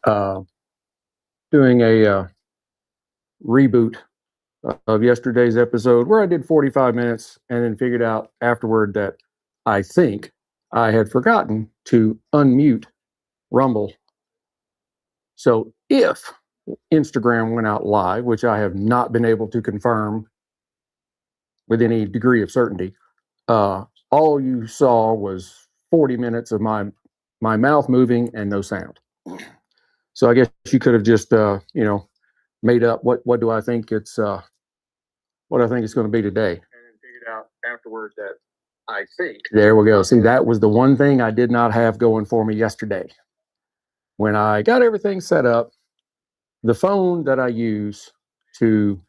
uh, doing a reboot of yesterday's episode where I did 45 minutes and then figured out afterward that I think I had forgotten to unmute Rumble. So if Instagram went out live, which I have not been able to confirm with any degree of certainty, all you saw was 40 minutes of my mouth moving and no sound. So I guess you could have just made up what do I think it's what I think it's going to be today, and then figured out afterward that I think there we go. See, that was the one thing I did not have going for me yesterday. When I got everything set up, the phone that I use to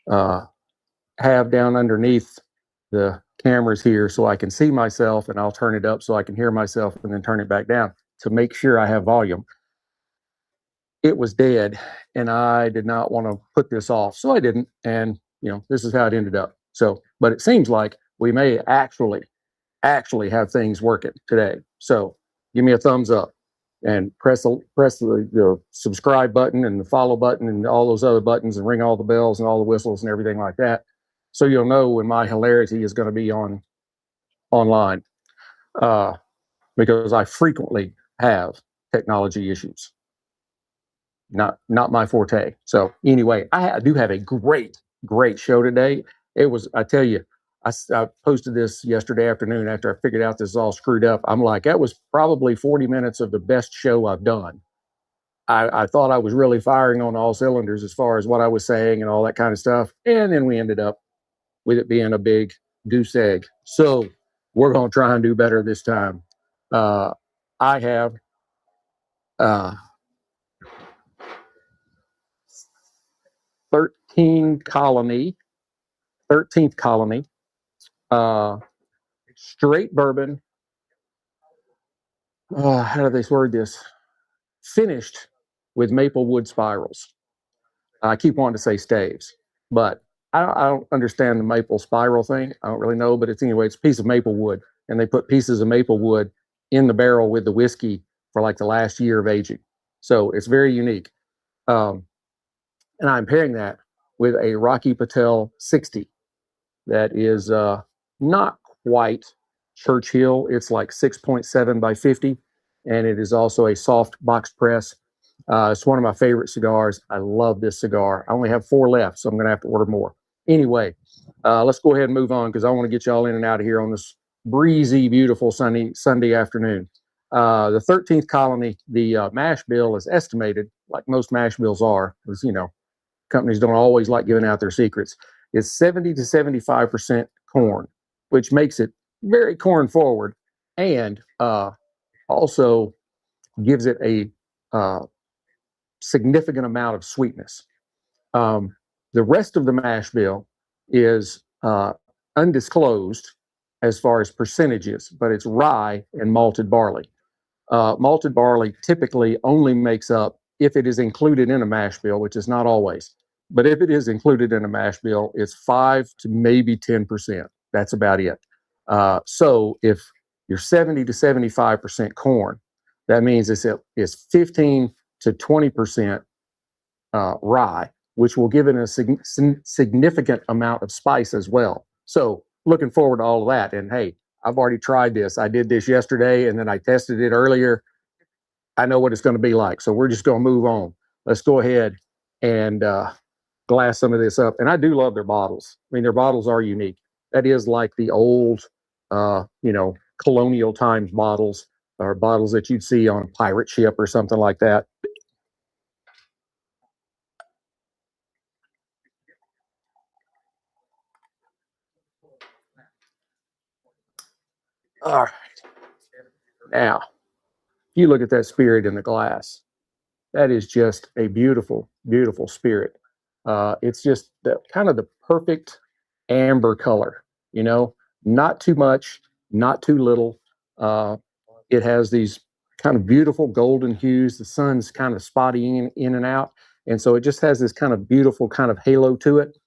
have down underneath the cameras here so I can see myself, and I'll turn it up so I can hear myself and then turn it back down to make sure I have volume. It was dead, and I did not want to put this off, so I didn't. And this is how it ended up. So, but it seems like we may actually have things working today. So, give me a thumbs up and press the subscribe button and the follow button and all those other buttons and ring all the bells and all the whistles and everything like that, so you'll know when my hilarity is going to be online, because I frequently have technology issues. Not my forte. So anyway, I do have a great show today. It was, I tell you, I posted this yesterday afternoon after I figured out this is all screwed up. I'm like, that was probably 40 minutes of the best show I've done. I thought I was really firing on all cylinders as far as what I was saying and all that kind of stuff. And then we ended up with it being a big goose egg. So we're going to try and do better this time. I have 13th colony, straight bourbon. How do they word this? Finished with maple wood spirals. I keep wanting to say staves, but I don't understand the maple spiral thing. I don't really know, but it's a piece of maple wood, and they put pieces of maple wood in the barrel with the whiskey for like the last year of aging. So it's very unique. And I'm pairing that with a Rocky Patel 60 that is not quite Churchill. It's like 6.7 by 50, and it is also a soft box press. It's one of my favorite cigars. I love this cigar. I only have 4 left, so I'm going to have to order more. Anyway, let's go ahead and move on because I want to get y'all in and out of here on this breezy, beautiful sunny Sunday afternoon. The 13th colony, the mash bill is estimated, like most mash bills are, because companies don't always like giving out their secrets, is 70 to 75% corn, which makes it very corn forward, and also gives it a significant amount of sweetness. The rest of the mash bill is undisclosed as far as percentages, but it's rye and malted barley. Malted barley typically only makes up, if it is included in a mash bill, which is not always, but if it is included in a mash bill, it's 5 to maybe 10%. That's about it. So if you're 70 to 75% corn, that means it's 15 to 20% rye, which will give it a significant amount of spice as well. So looking forward to all of that. And hey, I've already tried this. I did this yesterday, and then I tested it earlier. I know what it's going to be like. So we're just going to move on. Let's go ahead and glass some of this up. And I do love their bottles. I mean, their bottles are unique. That is like the old, colonial times bottles, or bottles that you'd see on a pirate ship or something like that. All right. Now, if you look at that spirit in the glass, that is just a beautiful, beautiful spirit. It's just kind of the perfect amber color, not too much, not too little. It has these kind of beautiful golden hues. The sun's kind of spotty in and out. And so it just has this kind of beautiful kind of halo to it,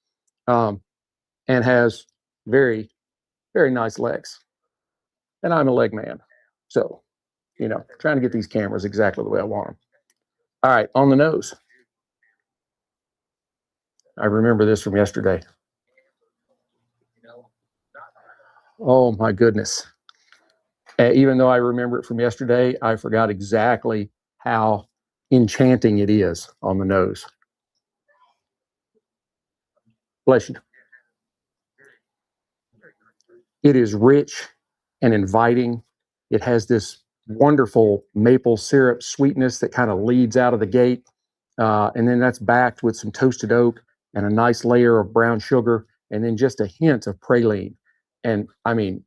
and has very, very nice legs. And I'm a leg man. So, trying to get these cameras exactly the way I want them. All right, on the nose. I remember this from yesterday. Oh my goodness. Even though I remember it from yesterday, I forgot exactly how enchanting it is on the nose. Bless you. It is rich and inviting. It has this wonderful maple syrup sweetness that kind of leads out of the gate. And then that's backed with some toasted oak and a nice layer of brown sugar, and then just a hint of praline. And I mean,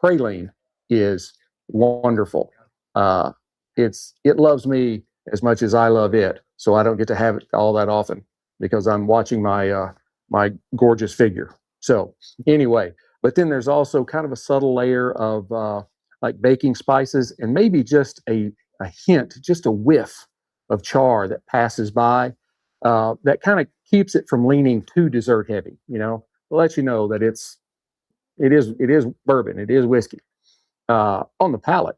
praline is wonderful. Uh, it loves me as much as I love it, so I don't get to have it all that often because I'm watching my gorgeous figure. So anyway, but then there's also kind of a subtle layer of like baking spices and maybe just a hint, just a whiff of char that passes by, that kind of keeps it from leaning too dessert heavy. To let you know that it is bourbon, it is whiskey. On the palate,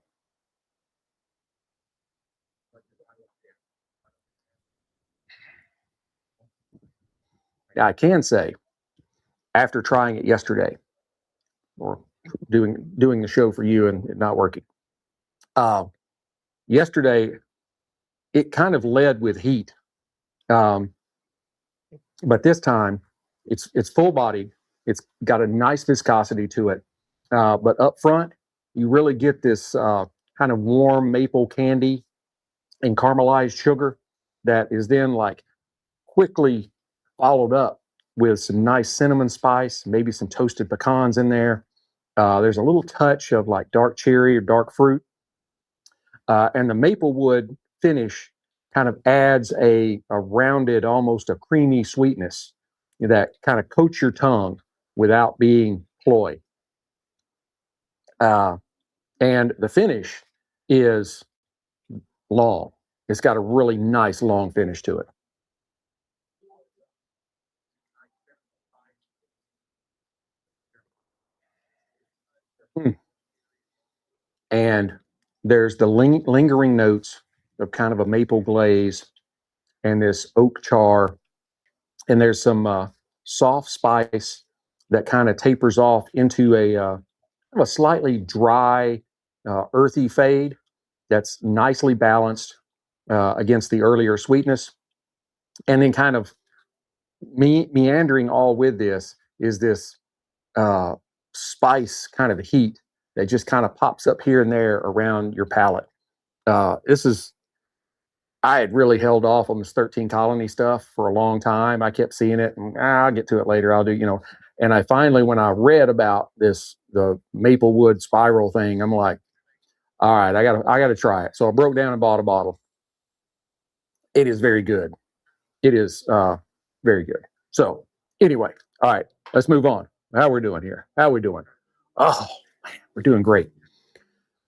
I can say after trying it yesterday or doing the show for you and it not working, uh, yesterday it kind of led with heat, um, but this time it's full bodied. It's got a nice viscosity to it, but up front you really get this kind of warm maple candy and caramelized sugar that is then like quickly followed up with some nice cinnamon spice, maybe some toasted pecans in there. There's a little touch of like dark cherry or dark fruit, and the maple wood finish kind of adds a rounded, almost a creamy sweetness that kind of coats your tongue without being cloy. Uh, and the finish is long. It's got a really nice long finish to it. Mm. And there's the lingering notes of kind of a maple glaze and this oak char, and there's some soft spice that kind of tapers off into a slightly dry, earthy fade that's nicely balanced against the earlier sweetness. And then kind of meandering all with this is this uh, spice kind of heat that just kind of pops up here and there around your palate. This is I had really held off on this 13 colony stuff for a long time. I kept seeing it and I'll get to it later. I'll do. And I finally, when I read about the Maplewood spiral thing, I'm like, all right, I gotta try it. So I broke down and bought a bottle. It is very good. It is very good. So anyway, all right, let's move on. How we're doing here? How we doing? Oh, man, we're doing great.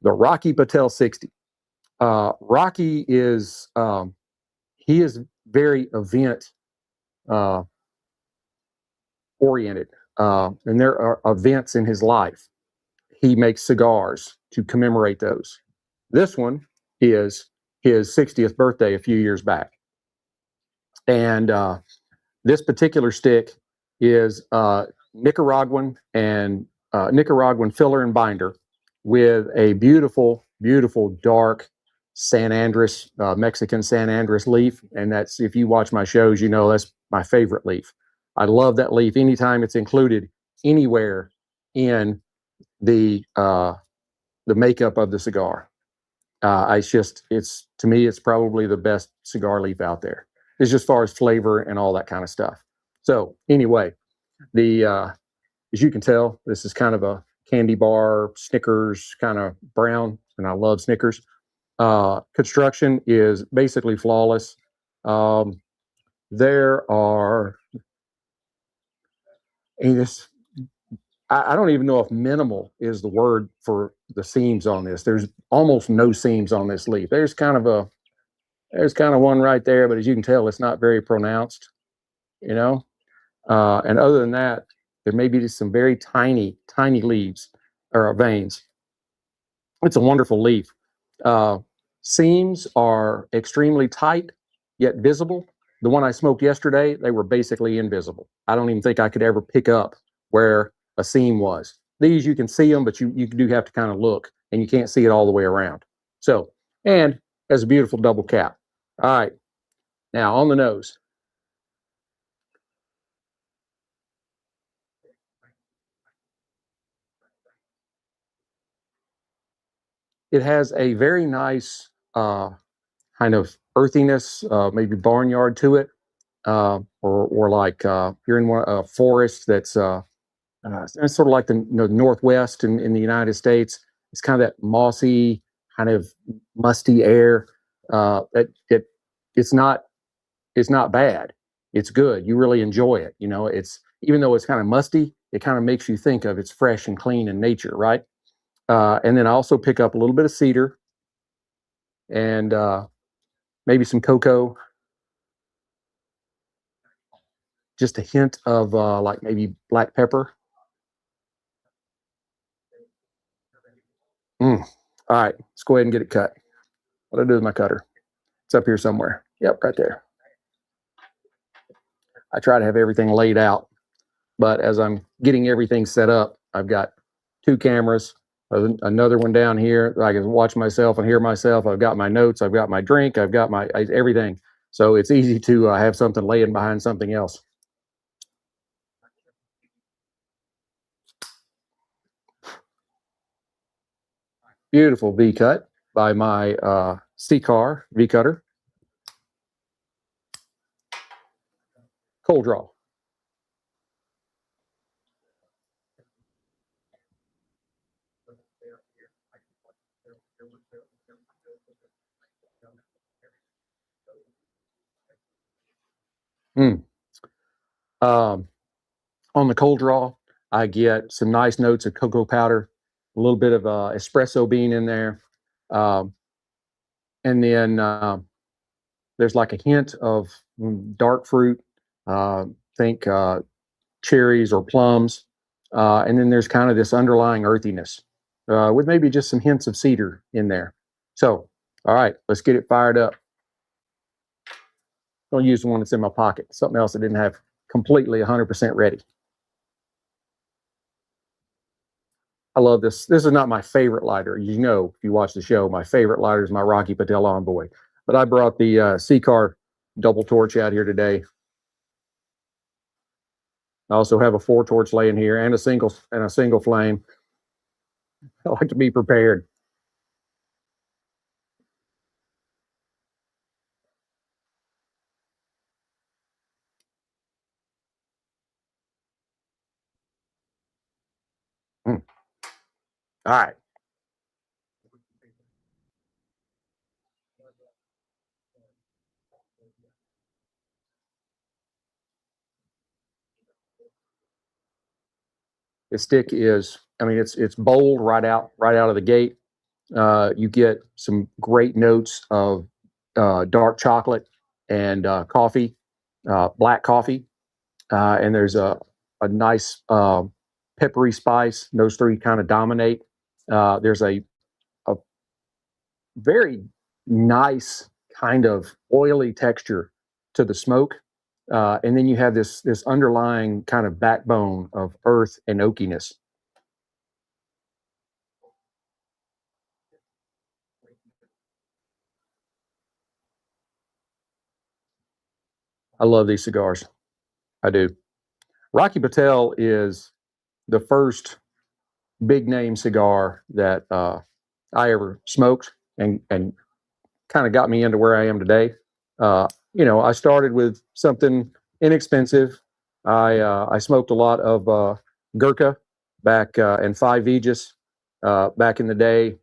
The Rocky Patel 60. Rocky is he is very event uh, oriented, and there are events in his life. He makes cigars to commemorate those. This one is his 60th birthday a few years back, and this particular stick is Nicaraguan filler and binder with a beautiful, beautiful dark San Andres, Mexican San Andres leaf. And that's, if you watch my shows, that's my favorite leaf. I love that leaf anytime it's included anywhere in the makeup of the cigar. It's to me, it's probably the best cigar leaf out there. It's just as far as flavor and all that kind of stuff. So anyway, the as you can tell, this is kind of a candy bar Snickers kind of brown, and I love Snickers. Construction is basically flawless. Um, there are, and this, I don't even know if minimal is the word for the seams on this. There's almost no seams on this leaf. There's kind of one right there, but as you can tell, it's not very pronounced, you know. And other than that, there may be just some very tiny, tiny leaves or veins. It's a wonderful leaf. Uh, seams are extremely tight yet visible. The one I smoked yesterday, they were basically invisible. I don't even think I could ever pick up where a seam was. These you can see them, but you do have to kind of look, and you can't see it all the way around. So, and has a beautiful double cap. All right, now on the nose. It has a very nice kind of earthiness, maybe barnyard to it, or like you're in a forest that's it's sort of like the Northwest in the United States. It's kind of that mossy, kind of musty air. It it's not it's not bad. It's good. You really enjoy it. It's even though it's kind of musty, it kind of makes you think of it's fresh and clean in nature, right? And then I also pick up a little bit of cedar and maybe some cocoa, just a hint of like maybe black pepper. Mm. All right, let's go ahead and get it cut. What do I do with my cutter? It's up here somewhere. Yep, right there. I try to have everything laid out, but as I'm getting everything set up, I've got two cameras, another one down here. I can watch myself and hear myself. I've got my notes. I've got my drink. I've got my everything. So it's easy to have something laying behind something else. Beautiful V cut by my C-Car V cutter. Cold draw. Mm. Um, on the cold draw, I get some nice notes of cocoa powder, a little bit of espresso bean in there, um, and then there's like a hint of dark fruit. Think cherries or plums, and then there's kind of this underlying earthiness with maybe just some hints of cedar in there. So, all right, let's get it fired up. Don't use the one that's in my pocket. Something else I didn't have completely 100% ready. I love this. This is not my favorite lighter. If you watch the show, my favorite lighter is my Rocky Patel Envoy. But I brought the C-Car double torch out here today. I also have a four torch laying here and a single flame. I like to be prepared. Mm. All right. The stick is, I mean, it's bold right out of the gate. You get some great notes of dark chocolate and coffee, black coffee, and there's a nice peppery spice. Those three kind of dominate. There's a very nice kind of oily texture to the smoke, and then you have this underlying kind of backbone of earth and oakiness. I love these cigars. I do. Rocky Patel is the first big name cigar that I ever smoked, and kind of got me into where I am today. I started with something inexpensive. I smoked a lot of Gurkha back and Five Aegis back in the day,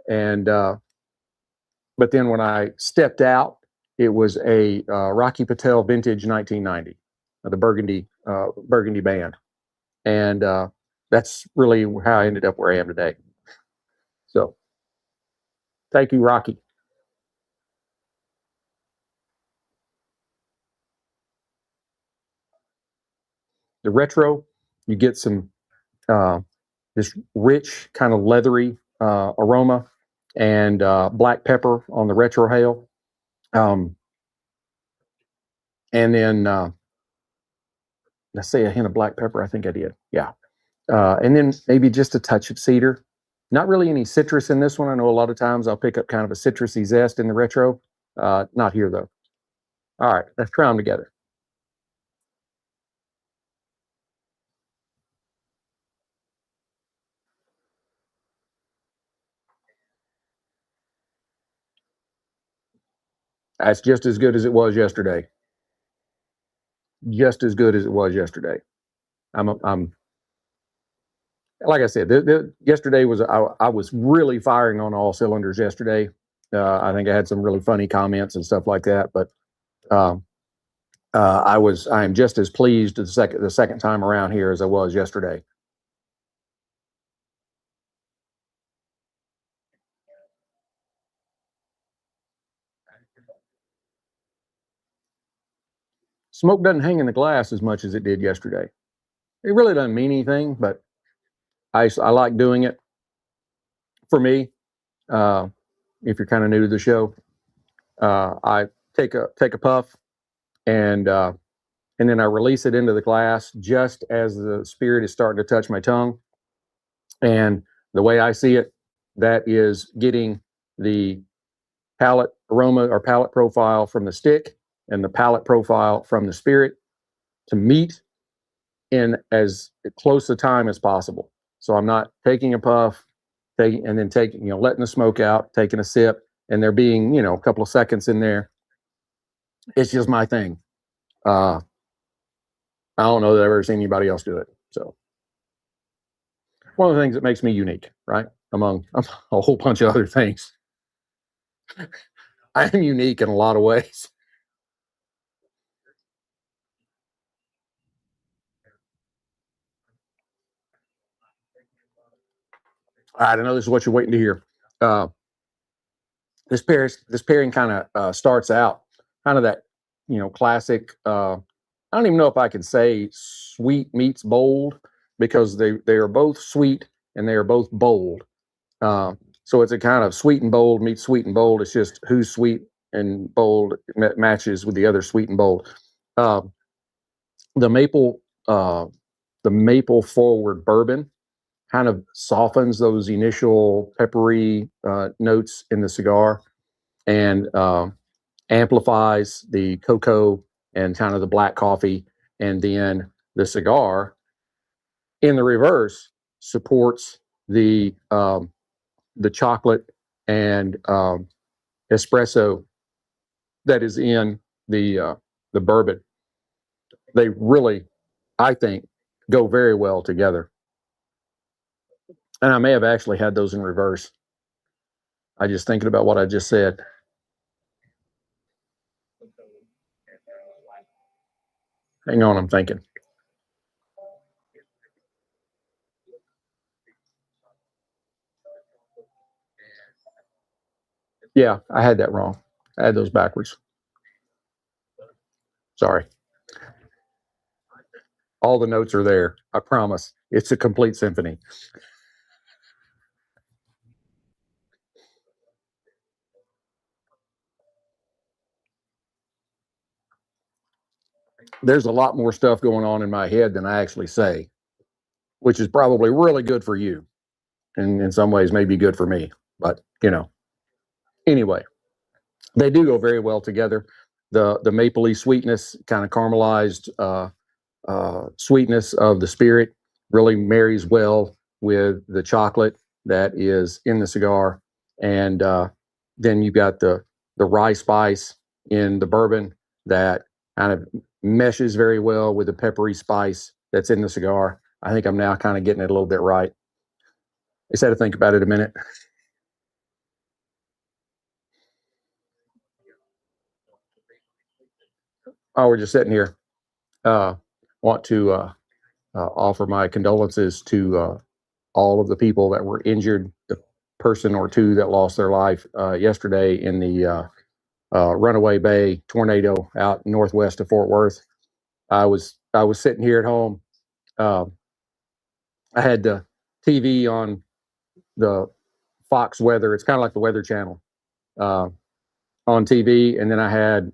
and but then when I stepped out, it was a Rocky Patel vintage 1990, the Burgundy band, and that's really how I ended up where I am today. So thank you, Rocky. The retro, you get some uh, this rich kind of leathery aroma. and black pepper on the retrohale. And then let's say a hint of black pepper. I think I did. Yeah. And then maybe just a touch of cedar. Not really any citrus in this one. I know a lot of times I'll pick up kind of a citrusy zest in the retro. Not here though. All right, let's try them together. That's just as good as it was yesterday. Just as good as it was yesterday. I'm like I said, yesterday was I was really firing on all cylinders yesterday. I think I had some really funny comments and stuff like that, but um, I am just as pleased the second time around here as I was yesterday. Smoke doesn't hang in the glass as much as it did yesterday. It really doesn't mean anything, but I like doing it. For me, uh, if you're kind of new to the show, I take a puff and and then I release it into the glass just as the spirit is starting to touch my tongue. And the way I see it, that is getting the palate aroma or palate profile from the stick and the palate profile from the spirit to meet in as close a time as possible. So I'm not taking a puff, and then letting the smoke out, taking a sip, and there being, a couple of seconds in there. It's just my thing. Uh, I don't know that I've ever seen anybody else do it. So one of the things that makes me unique, right? Among a whole bunch of other things. I am unique in a lot of ways. All right, I know this is what you're waiting to hear. Uh, this pairing kind of starts out kind of that classic. I don't even know if I can say sweet meets bold because they are both sweet and they are both bold. So it's a kind of sweet and bold meets sweet and bold. It's just who's sweet and bold matches with the other sweet and bold. Uh, the maple uh, the maple forward bourbon kind of softens those initial peppery notes in the cigar and amplifies the cocoa and kind of the black coffee, and then the cigar in the reverse supports the chocolate and espresso that is in the bourbon. They really, I think, go very well together. And I may have actually had those in reverse. I just thinking about what I just said. Hang on, I'm thinking. Yeah, I had that wrong. I had those backwards. Sorry. All the notes are there. I promise. It's a complete symphony. There's a lot more stuff going on in my head than I actually say, which is probably really good for you. And in some ways, maybe good for me. But, anyway, they do go very well together. The mapley sweetness, kind of caramelized sweetness of the spirit really marries well with the chocolate that is in the cigar. And then you got the rye spice in the bourbon that kind of meshes very well with the peppery spice that's in the cigar. I think I'm now kind of getting it a little bit right. I just had to think about it a minute. Oh, we're just sitting here. Want to offer my condolences to all of the people that were injured, the person or two that lost their life yesterday in the Runaway Bay tornado out northwest of Fort Worth. I was sitting here at home. Uh, I had the TV on the Fox Weather. It's kind of like the Weather Channel uh, on TV, and then I had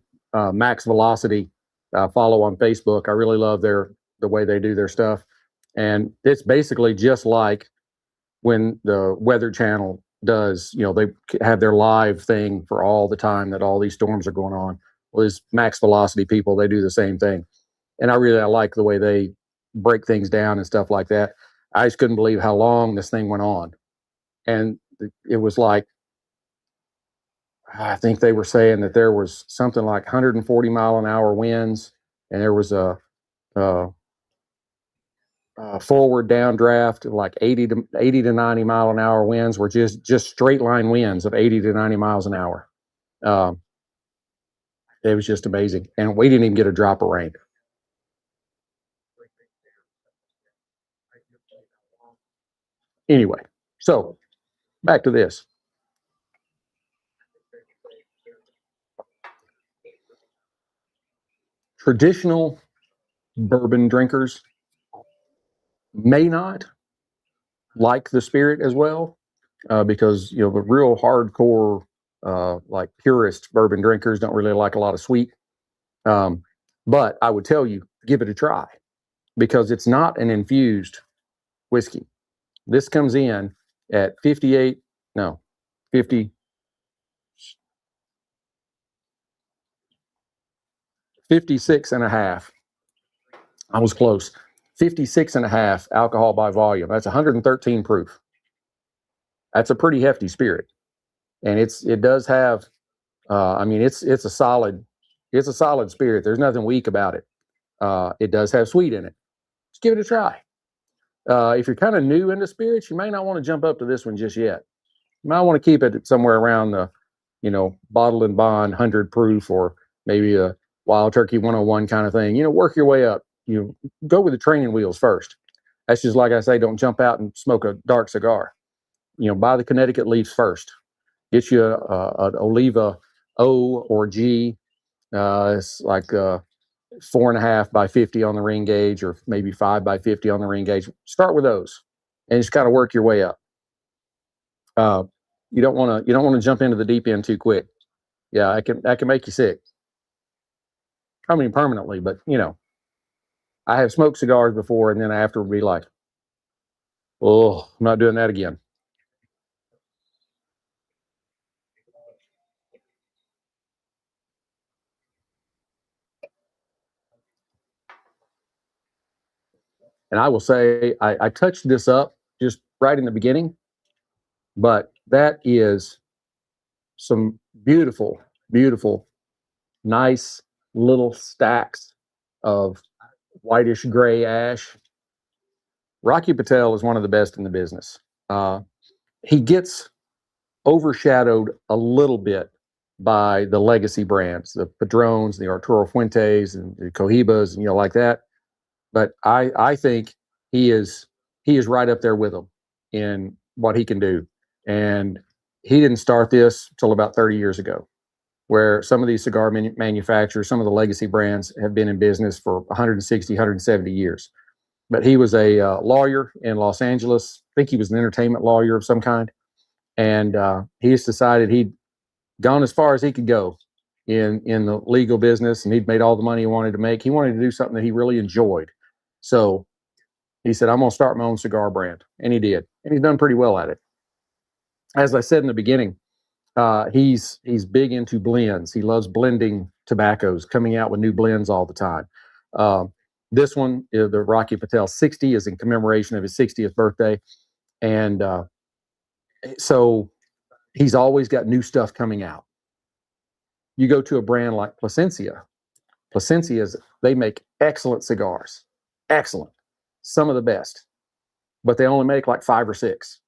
Max Velocity follow on Facebook. I really love the way they do their stuff, and it's basically just like when the Weather Channel does. They have their live thing for all the time that all these storms are going on. Well, these Max Velocity people, they do the same thing, and I like the way they break things down and stuff like that. I just couldn't believe how long this thing went on, and it was like, I think they were saying that there was something like 140-mile-an-hour winds, and there was a forward downdraft of like 80 to 90-mile-an-hour winds, were just straight line winds of 80 to 90 miles an hour. Um, it was just amazing, and we didn't even get a drop of rain. Anyway, so back to this. Traditional bourbon drinkers may not like the spirit as well, because the real hardcore, like purist bourbon drinkers don't really like a lot of sweet. Um, but I would tell you, give it a try, because it's not an infused whiskey. This comes in at 58, no, 50, 56 and a half. I was close. 56 and a half alcohol by volume. That's 113 proof. That's a pretty hefty spirit. And it does have, it's a solid spirit. There's nothing weak about it. It does have sweet in it. Just give it a try. If you're kind of new into spirits, you may not want to jump up to this one just yet. You might want to keep it somewhere around the, bottle and bond 100 proof, or maybe a Wild Turkey 101 kind of thing. Work your way up. Go with the training wheels first. That's just like I say, don't jump out and smoke a dark cigar. Buy the Connecticut leaves first. Get you an Oliva O or G. It's like 4.5 by 50 on the ring gauge, or maybe 5 by 50 on the ring gauge. Start with those, and just kind of work your way up. You don't want to jump into the deep end too quick. Yeah, that can make you sick. I mean, permanently, but I have smoked cigars before, and then after would be like, oh, I'm not doing that again. And I will say, I touched this up just right in the beginning, but that is some beautiful, beautiful, nice little stacks of whitish gray ash. Rocky Patel is one of the best in the business. He gets overshadowed a little bit by the legacy brands, the Padrones, the Arturo Fuentes, and the Cohibas, and like that. But I think he is right up there with them in what he can do. And he didn't start this till about 30 years ago, where some of these cigar manufacturers, some of the legacy brands, have been in business for 160, 170 years. But he was a lawyer in Los Angeles. I think he was an entertainment lawyer of some kind. And he's decided he'd gone as far as he could go in the legal business, and he'd made all the money he wanted to make. He wanted to do something that he really enjoyed. So he said, I'm going to start my own cigar brand. And he did. And he's done pretty well at it. As I said in the beginning, he's big into blends. He loves blending tobaccos, coming out with new blends all the time. This one, the Rocky Patel 60, is in commemoration of his 60th birthday. And so he's always got new stuff coming out. You go to a brand like Plasencia. They make excellent cigars. Excellent. Some of the best. But they only make like 5 or 6.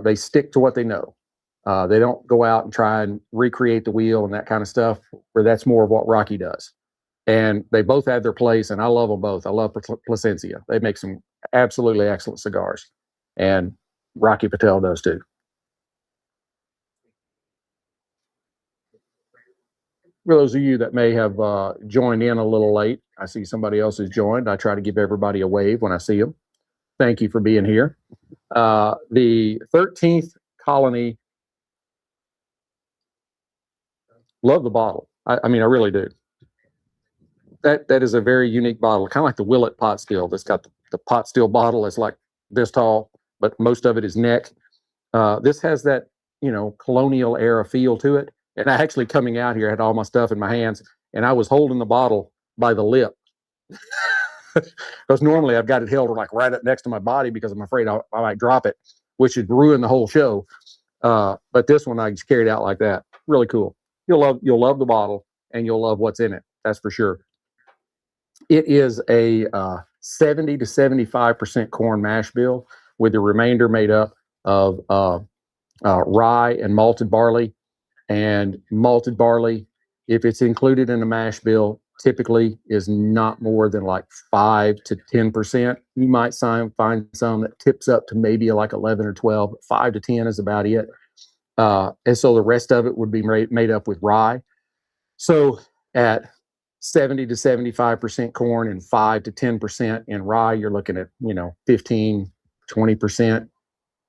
They stick to what they know. They don't go out and try and recreate the wheel and that kind of stuff, where that's more of what Rocky does. And they both have their place, and I love them both. I love Plasencia. They make some absolutely excellent cigars. And Rocky Patel does too. For those of you that may have joined in a little late, I see somebody else has joined. I try to give everybody a wave when I see them. Thank you for being here. The 13th Colony. Love the bottle. I mean, I really do. That is a very unique bottle, kind of like the Willet pot still. That's got the pot still bottle that's like this tall, but most of it is neck. This has that, colonial era feel to it. And I actually coming out here, I had all my stuff in my hands, and I was holding the bottle by the lip because normally I've got it held like right up next to my body because I'm afraid I might drop it, which would ruin the whole show. But this one I just carried out like that. Really cool. You'll love the bottle, and you'll love what's in it. That's for sure. It is a 70 to 75% corn mash bill, with the remainder made up of rye and malted barley. And malted barley, if it's included in a mash bill, typically is not more than like 5 to 10%. You might find some that tips up to maybe like 11 or 12, but 5 to 10 is about it. And so the rest of it would be made up with rye. So at 70 to 75% corn and 5 to 10% in rye, you're looking at, 15, 20%.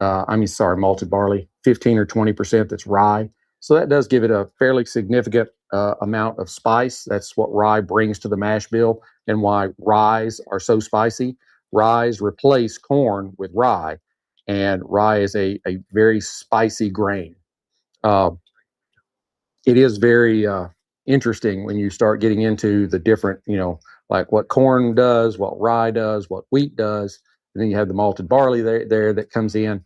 Malted barley, 15 or 20% that's rye. So that does give it a fairly significant amount of spice. That's what rye brings to the mash bill, and why ryes are so spicy. Ryes replace corn with rye, and rye is a very spicy grain. Uh, it is very interesting when you start getting into the different, like what corn does, what rye does, what wheat does, and then you have the malted barley there that comes in.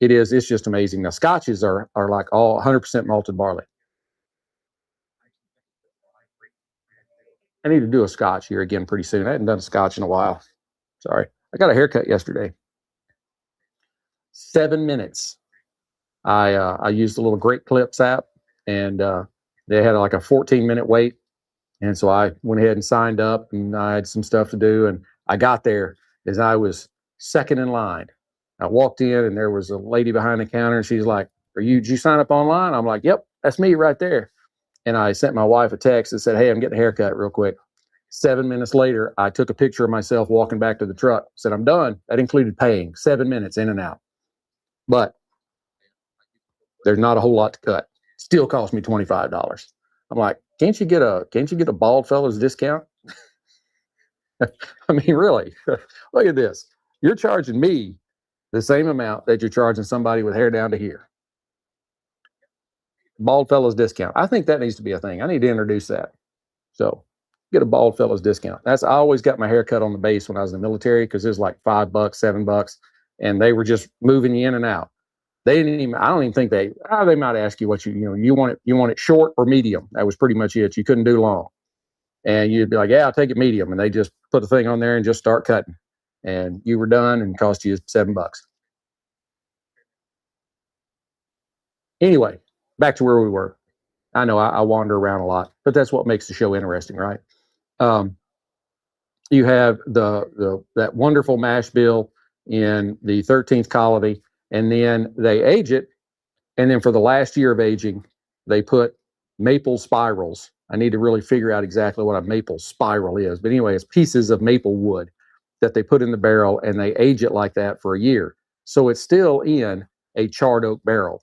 It's just amazing. Now scotches are like all 100% malted barley. I need to do a scotch here again pretty soon. I hadn't done a scotch in a while. Sorry. I got a haircut yesterday. 7 minutes. I used a little Great Clips app, and they had like a 14-minute wait. And so I went ahead and signed up, and I had some stuff to do. And I got there as I was second in line. I walked in, and there was a lady behind the counter, and she's like, did you sign up online? I'm like, yep, that's me right there. And I sent my wife a text and said, hey, I'm getting a haircut real quick. 7 minutes later, I took a picture of myself walking back to the truck, said, I'm done. That included paying 7 minutes in and out. But there's not a whole lot to cut. Still cost me $25. I'm like, can't you get a bald fella's discount? I mean, really, look at this. You're charging me the same amount that you're charging somebody with hair down to here. Bald fella's discount. I think that needs to be a thing. I need to introduce that. So get a bald fella's discount. I always got my hair cut on the base when I was in the military, because it was like $5, $7, and they were just moving you in and out. They didn't even, I don't even think they might ask you what you want it short or medium. That was pretty much it. You couldn't do long. And you'd be like, yeah, I'll take it medium. And they just put the thing on there and just start cutting. And you were done, and cost you $7. Anyway, back to where we were. I know I wander around a lot, but that's what makes the show interesting, right? You have that wonderful mash bill in the 13th colony, and then they age it. And then for the last year of aging, they put maple spirals. I need to really figure out exactly what a maple spiral is. But anyway, it's pieces of maple wood that they put in the barrel, and they age it like that for a year. So it's still in a charred oak barrel.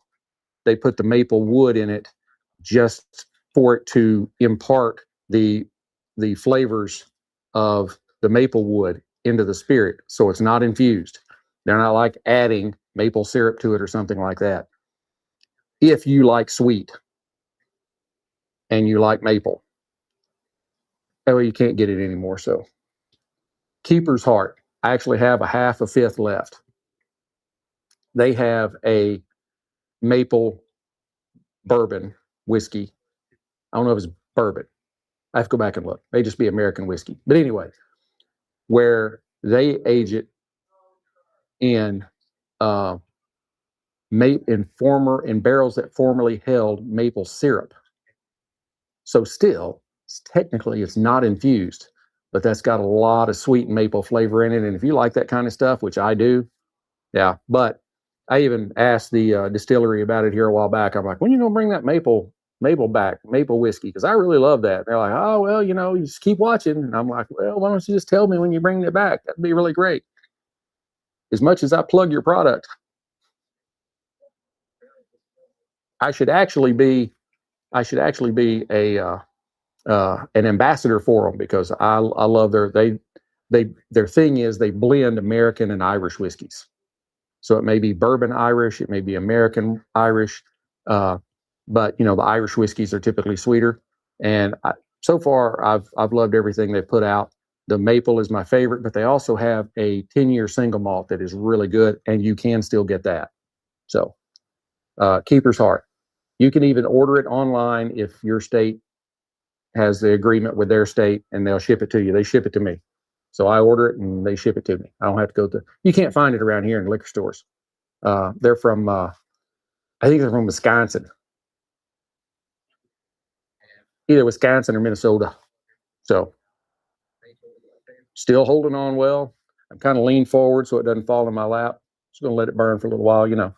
They put the maple wood in it just for it to impart the flavors of the maple wood into the spirit. So it's not infused. They're not like adding maple syrup to it or something like that. If you like sweet and you like maple, you can't get it anymore. So Keeper's Heart, I actually have a half a fifth left. They have a maple bourbon whiskey. I don't know if it's bourbon. I have to go back and look. May just be American whiskey. But anyway, where they age it in in barrels that formerly held maple syrup. So still, technically, it's not infused, but that's got a lot of sweet maple flavor in it. And if you like that kind of stuff, which I do, yeah. But I even asked the distillery about it here a while back. I'm like, when are you gonna bring that maple back, maple whiskey? Because I really love that. And they're like, oh well, you just keep watching. And I'm like, well, why don't you just tell me when you bring it back? That'd be really great. As much as I plug your product, I should actually be a an ambassador for them because I love their thing is they blend American and Irish whiskeys. So it may be bourbon Irish, it may be American Irish, uh, but you know the Irish whiskeys are typically sweeter. And so far, I've loved everything they've put out. The maple is my favorite, but they also have a 10-year single malt that is really good, and you can still get that. So Keeper's Heart. You can even order it online if your state has the agreement with their state, and they'll ship it to you. They ship it to me, so I order it and they ship it to me. I don't have to go to. You can't find it around here in liquor stores. They're from, I think they're from Wisconsin, either Wisconsin or Minnesota. So still holding on well. I'm kind of leaned forward so it doesn't fall in my lap. Just going to let it burn for a little while, you know.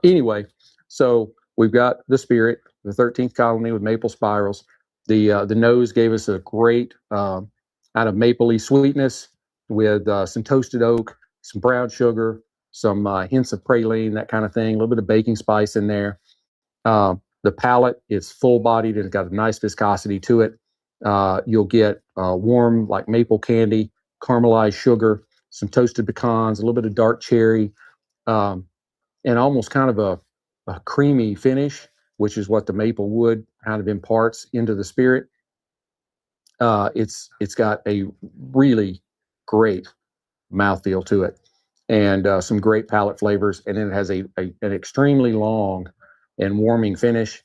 Anyway, so we've got the Spirit, the 13th Colony with maple spirals. The nose gave us a great kind of mapley sweetness with some toasted oak, some brown sugar, some hints of praline, that kind of thing. A little bit of baking spice in there. The palate is full-bodied and it's got a nice viscosity to it. You'll get warm, like maple candy, caramelized sugar, some toasted pecans, a little bit of dark cherry, um, and almost kind of a creamy finish, which is what the maple wood kind of imparts into the spirit. It's got a really great mouthfeel to it, and some great palate flavors, and then it has an extremely long and warming finish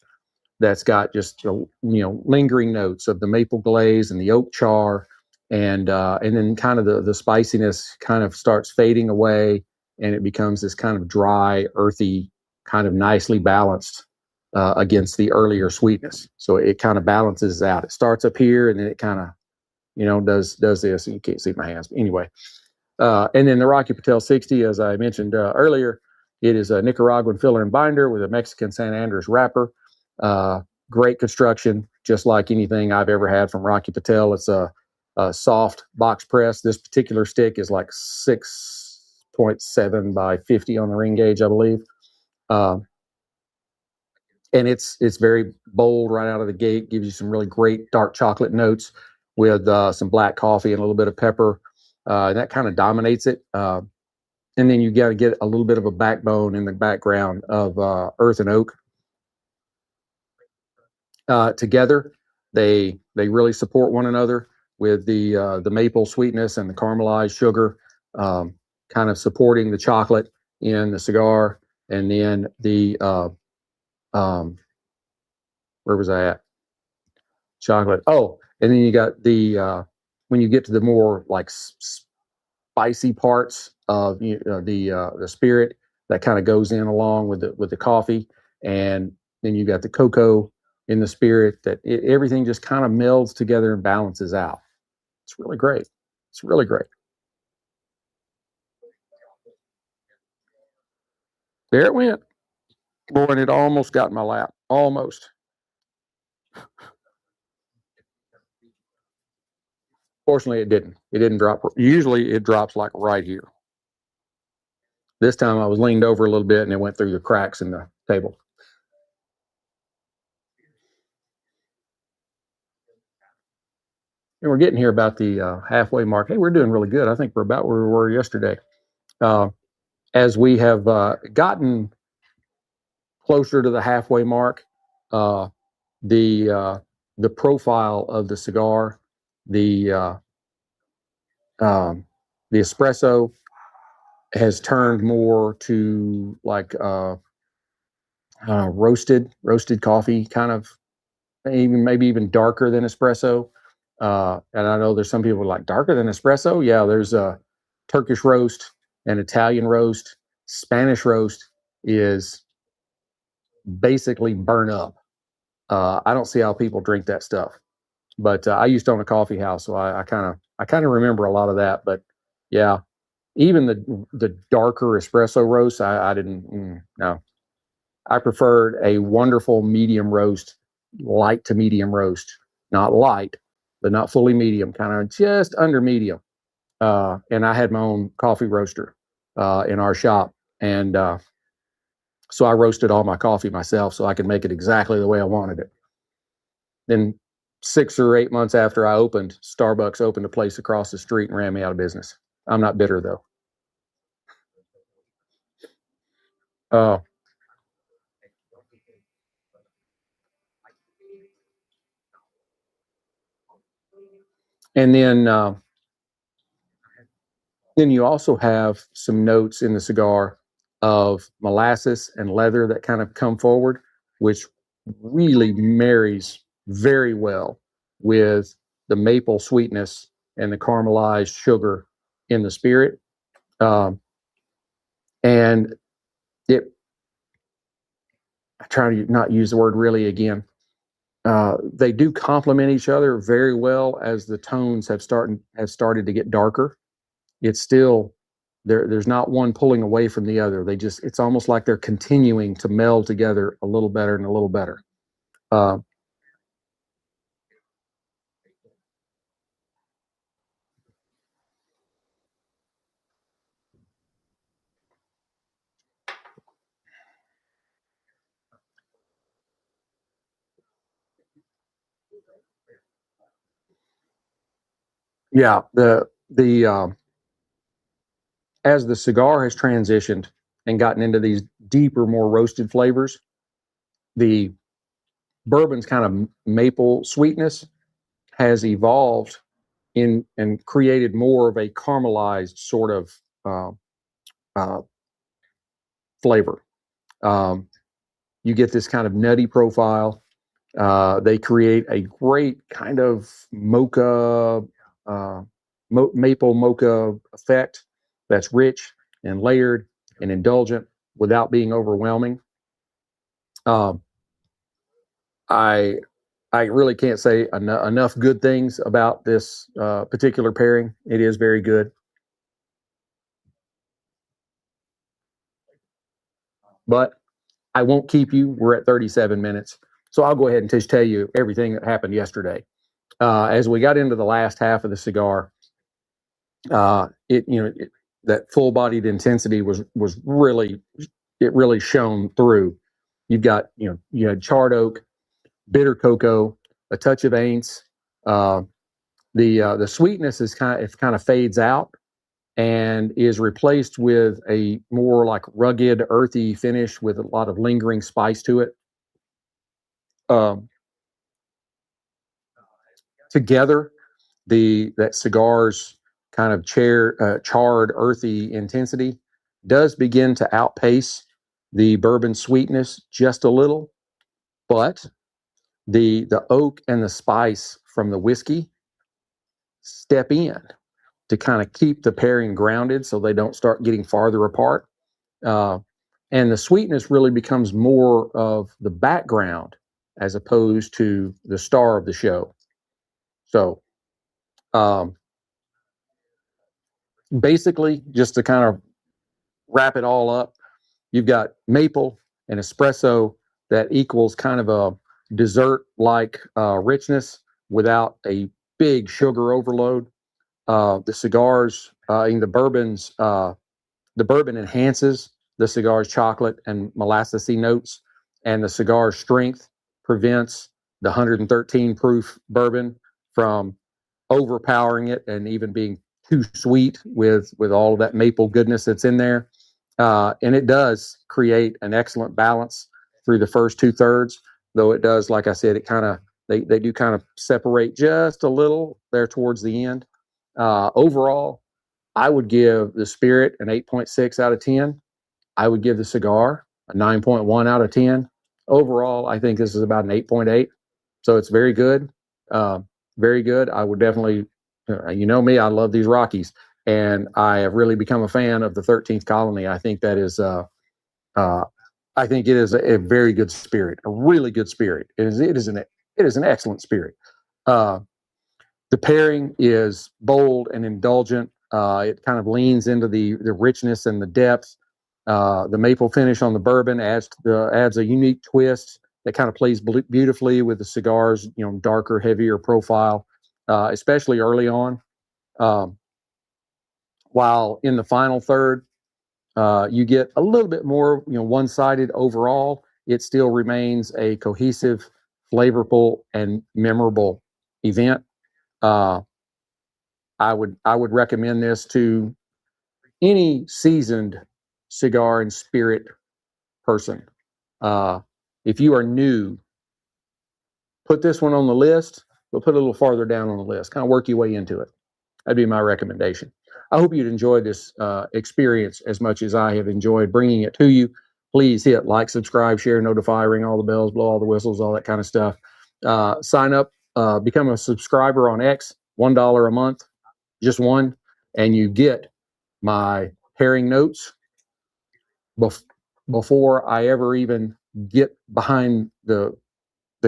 that's got just lingering notes of the maple glaze and the oak char, and then kind of the spiciness kind of starts fading away, and it becomes this kind of dry, earthy, kind of nicely balanced against the earlier sweetness. So it kind of balances out. It starts up here, and then it kind of does this. And you can't see my hands, but anyway. And then the Rocky Patel 60, as I mentioned earlier, it is a Nicaraguan filler and binder with a Mexican San Andres wrapper. Uh, Great construction, just like anything I've ever had from Rocky Patel. It's a soft box press. This particular stick is like 6.7 by 50 on the ring gauge, I believe. Uh, and it's very bold right out of the gate. Gives you some really great dark chocolate notes with some black coffee and a little bit of pepper. And that kind of dominates it. And then you got to get a little bit of a backbone in the background of earth and oak. Together, they really support one another with the maple sweetness and the caramelized sugar, kind of supporting the chocolate in the cigar, and then the where was I at? Chocolate. Oh, and then you got the when you get to the more like spicy parts of the spirit that kind of goes in along with the coffee, and then you got the cocoa in the spirit that everything just kind of melds together and balances out. It's really great. It's really great. There it went. Boy, and it almost got in my lap. Almost. Fortunately, it didn't. It didn't drop. Usually, it drops like right here. This time, I was leaned over a little bit, and it went through the cracks in the table. And we're getting here about the halfway mark. Hey, we're doing really good. I think we're about where we were yesterday. Uh, as we have gotten closer to the halfway mark, uh, the uh, the profile of the cigar, the um, the espresso has turned more to like roasted coffee, kind of maybe even darker than espresso. And I know there's some people like darker than espresso. Yeah, there's a Turkish roast, an Italian roast, Spanish roast is basically burn up. I don't see how people drink that stuff, but I used to own a coffee house, so I kind of remember a lot of that. But yeah, even the darker espresso roast, I didn't no. I preferred a wonderful medium roast, light to medium roast, not light, but not fully medium, kind of just under medium. And I had my own coffee roaster in our shop, and So I roasted all my coffee myself so I could make it exactly the way I wanted it. Then 6 or 8 months after I opened, Starbucks opened a place across the street and ran me out of business. I'm not bitter though. Uh, and then you also have some notes in the cigar of molasses and leather that kind of come forward, which really marries very well with the maple sweetness and the caramelized sugar in the spirit. Um, and it, I try to not use the word really again. They do complement each other very well as the tones have started to get darker. It's still there's not one pulling away from the other. It's almost like they're continuing to meld together a little better and a little better. Uh, yeah, the as the cigar has transitioned and gotten into these deeper, more roasted flavors, the bourbon's kind of maple sweetness has evolved in and created more of a caramelized sort of uh, uh, flavor. Um, you get this kind of nutty profile. They create a great kind of mocha, maple mocha effect that's rich and layered and indulgent without being overwhelming. Um, I I really can't say enough good things about this particular pairing. It is very good, but I won't keep you. We're at 37 minutes, so I'll go ahead and just tell you everything that happened yesterday. As we got into the last half of the cigar, that full-bodied intensity was really it really shone through. You had charred oak, bitter cocoa, a touch of anise. Uh, the sweetness kind of fades out and is replaced with a more like rugged, earthy finish with a lot of lingering spice to it. Um, Together, the that cigar's kind of charred, earthy intensity does begin to outpace the bourbon sweetness just a little, but the oak and the spice from the whiskey step in to kind of keep the pairing grounded so they don't start getting farther apart. Uh, and the sweetness really becomes more of the background as opposed to the star of the show. So, um, basically, just to kind of wrap it all up, you've got maple and espresso that equals kind of a dessert like richness without a big sugar overload. The cigars, the bourbons, the bourbon enhances the cigar's chocolate and molassesy notes, and the cigar's strength prevents the 113 proof bourbon from overpowering it and even being too sweet with all of that maple goodness that's in there. And it does create an excellent balance through the first 2/3, though it does, like I said, it kind of they do kind of separate just a little there towards the end. Overall, I would give the Spirit an 8.6 out of 10. I would give the cigar a 9.1 out of 10. Overall, I think this is about an 8.8. So it's very good. Uh, very good. I would definitely, you know me, I love these Rockies. And I have really become a fan of the 13th Colony. I think that is, uh, I think it is a very good spirit, a really good spirit. It is an excellent spirit. Uh, the pairing is bold and indulgent. It kind of leans into the richness and the depth. The maple finish on the bourbon adds a unique twist that kind of plays beautifully with the cigar's darker, heavier profile, especially early on. Um, while in the final third, You get a little bit more, one-sided overall. It still remains a cohesive, flavorful, and memorable event. Uh, I would recommend this to any seasoned cigar and spirit person. Uh, if you are new, put this one on the list, but put it a little farther down on the list. Kind of work your way into it. That'd be my recommendation. I hope you'd enjoy this experience as much as I have enjoyed bringing it to you. Please hit like, subscribe, share, notify, ring all the bells, blow all the whistles, all that kind of stuff. Sign up, become a subscriber on X, $1 a month, just one, and you get my pairing notes before I ever even get behind the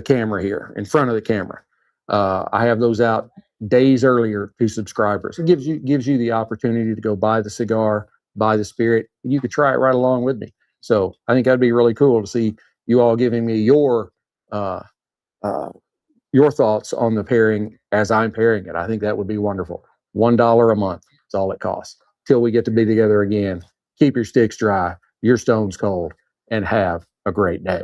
camera here, in front of the camera. I have those out days earlier to subscribers. It gives you the opportunity to go buy the cigar, buy the spirit, and you could try it right along with me. So I think that'd be really cool to see you all giving me uh, your thoughts on the pairing as I'm pairing it. I think that would be wonderful. $1 a month. That's all it costs. Till we get to be together again. Keep your sticks dry, your stones cold, and have a great day.